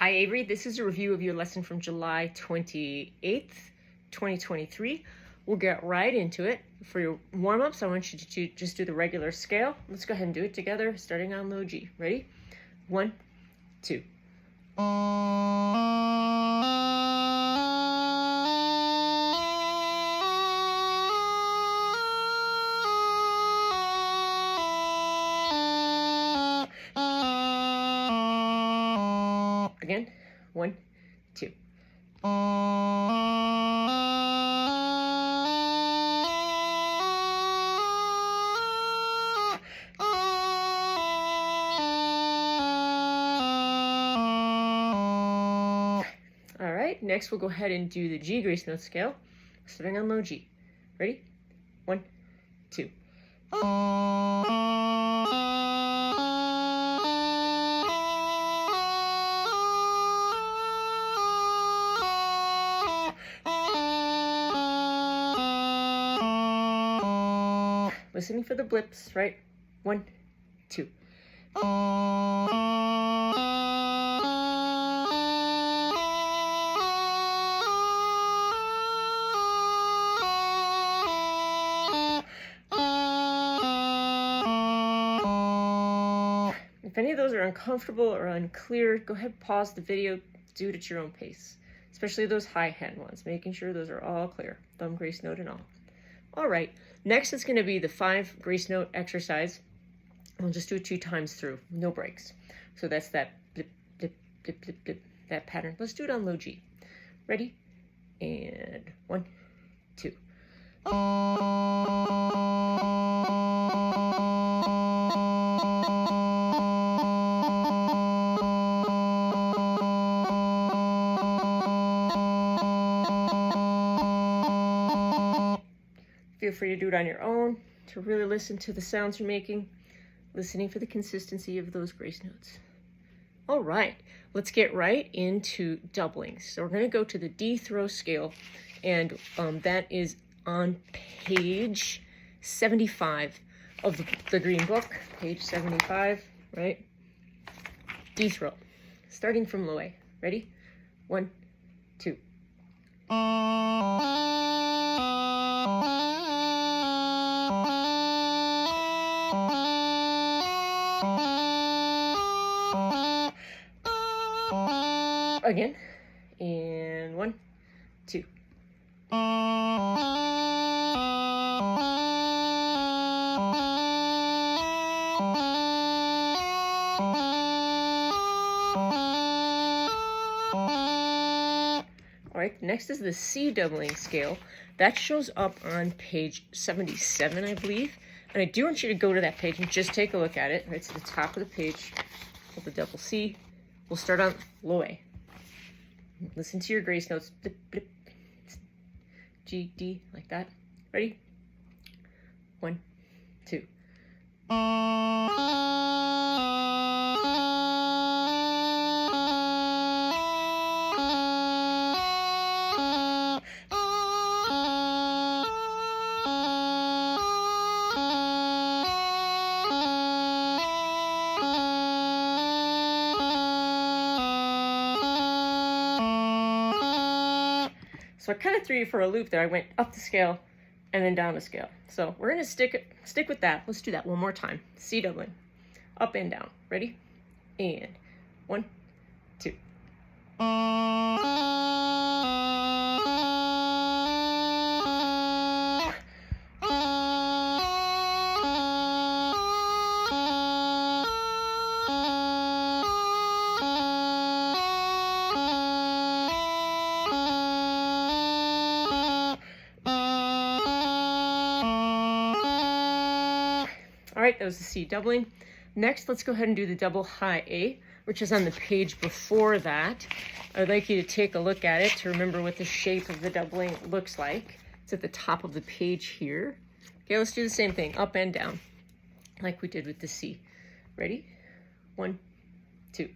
Hi Avery, this is a review of your lesson from July 28th, 2023. We'll get right into it. For your warm-ups, I want you to just do the regular scale. Let's go ahead and do it together, starting on low G. Ready? 1, 2. Again, 1, 2. All right, next we'll go ahead and do the G grace note scale, starting on low G. Ready? 1, 2. Listening for the blips, right? 1, 2. If any of those are uncomfortable or unclear, go ahead and pause the video, do it at your own pace, especially those high hand ones, making sure those are all clear, thumb grace note and all. All right, next it's going to be the 5 grace note exercise. We'll just do it 2 times through, no breaks. So that's that blip, blip, blip, blip, blip, that pattern. Let's do it on low G. Ready? And 1, 2. Feel free to do it on your own, to really listen to the sounds you're making, listening for the consistency of those grace notes. All right, let's get right into doublings. So we're going to go to the D throw scale, and that is on page 75 of the green book, page 75, right? D throw, starting from low A. Ready? 1, 2. Again, and 1, 2. All right, next is the C doubling scale. That shows up on page 77, I believe. And I do want you to go to that page and just take a look at it. Right to the top of the page, of the double C. We'll start on low A. Listen to your grace notes. Blip, blip. G, D, like that. Ready? 1, 2. So I kind of threw you for a loop there. I went up the scale and then down the scale. So we're going to stick with that. Let's do that one more time. C doubling. Up and down. Ready? And 1, 2. All right, that was the C doubling. Next, let's go ahead and do the double high A, which is on the page before that. I'd like you to take a look at it to remember what the shape of the doubling looks like. It's at the top of the page here. Okay, let's do the same thing, up and down, like we did with the C. Ready? 1, 2.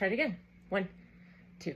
try it again. 1, 2.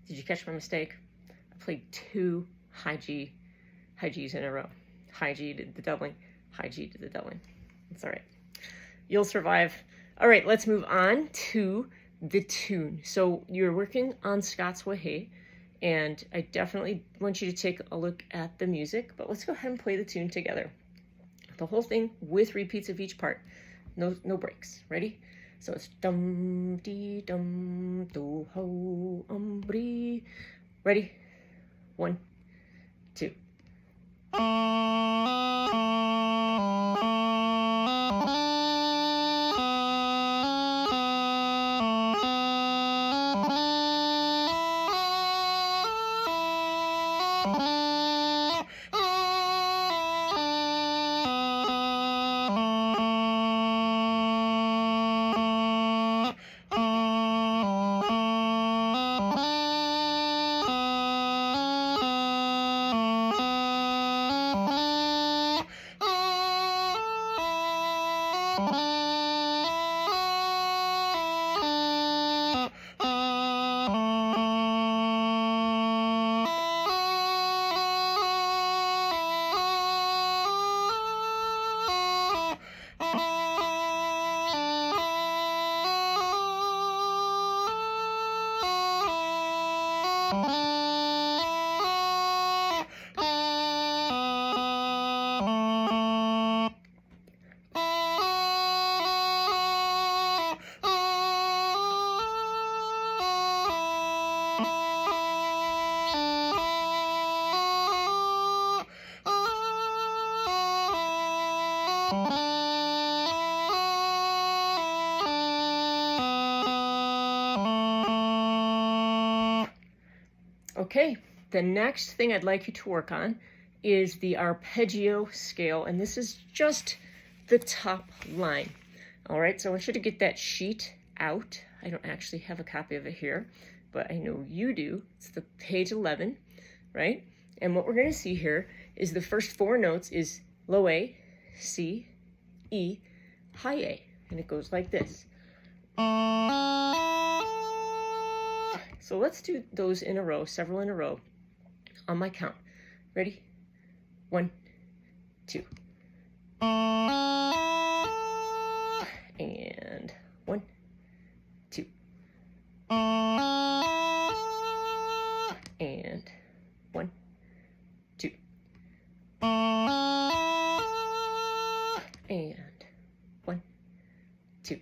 Did you catch my mistake? I played 2 high G's in a row. High G did the doubling, high G did the doubling. It's all right. You'll survive. All right, let's move on to the tune. So you're working on Scots Wha Hae, and I definitely want you to take a look at the music, but let's go ahead and play the tune together. The whole thing with repeats of each part. No breaks. Ready? So it's dum dee dum do ho bree. Ready? 1, 2. Okay, the next thing I'd like you to work on is the arpeggio scale, and this is just the top line. All right, so I want you to get that sheet out. I don't actually have a copy of it here, but I know you do. It's the page 11, right? And what we're going to see here is the first 4 notes is low A, C, E, high A, and it goes like this. So let's do those in a row, several in a row, on my count. Ready? 1, 2. And 1, 2. And 1, 2. And 1, 2.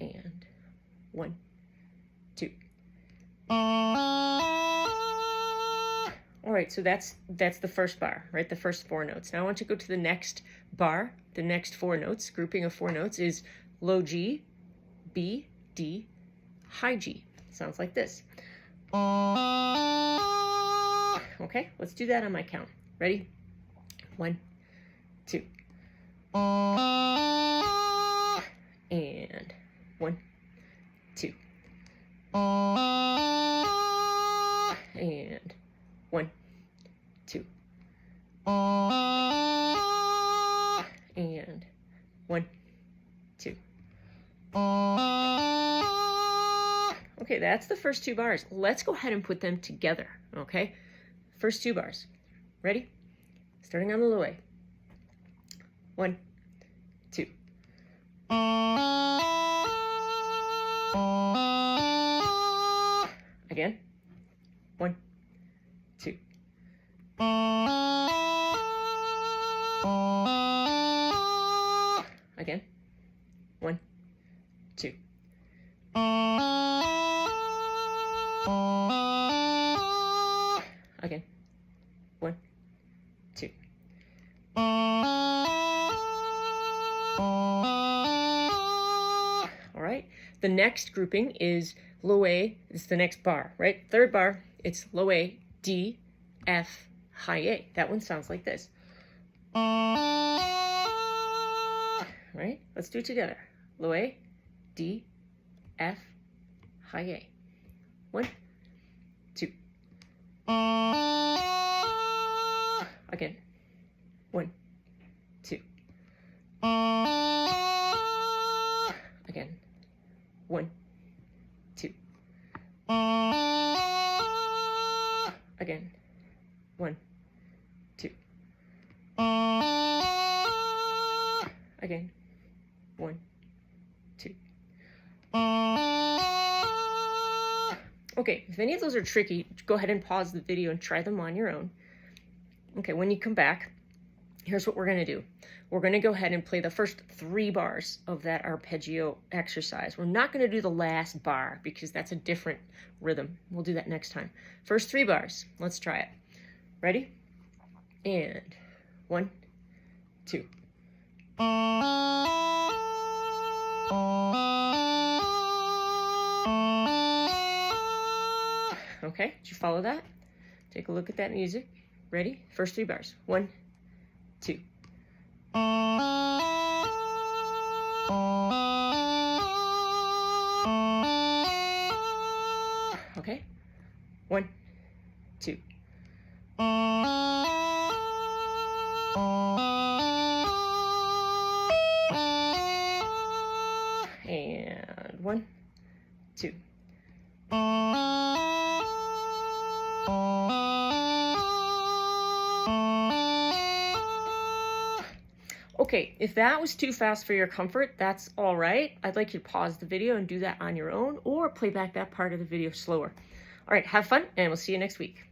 And 1, 2. All right, so that's the first bar, right? The first 4 notes. Now I want to go to the next bar. The next 4 notes, grouping of 4 notes, is low G, B, D, high G. Sounds like this. Okay, let's do that on my count. Ready? 1, 2. And 1, 2. And 1, 2. And 1, 2. Okay, that's the first 2 bars. Let's go ahead and put them together, okay? First 2 bars. Ready? Starting on the low A. 1, 2. Again. 1, 2. Again. 1, 2. Again. 1, 2. All right. The next grouping is Low A is the next bar, right? Third bar, it's low A, D, F, high A. That one sounds like this. Right? Let's do it together. Low A, D, F, high A. 1, 2. Again. 1, 2. Again. 1, 2. Again. 1, 2. Again. 1, 2. Okay, if any of those are tricky, go ahead and pause the video and try them on your own. Okay, when you come back, here's what we're going to do. We're going to go ahead and play the first 3 bars of that arpeggio exercise. We're not going to do the last bar because that's a different rhythm. We'll do that next time. First 3 bars. Let's try it. Ready? And 1, 2. Okay, did you follow that? Take a look at that music. Ready? First 3 bars. 1, 2. Okay. 1, 2. And 1, 2. Okay, if that was too fast for your comfort, that's all right. I'd like you to pause the video and do that on your own, or play back that part of the video slower. All right, have fun, and we'll see you next week.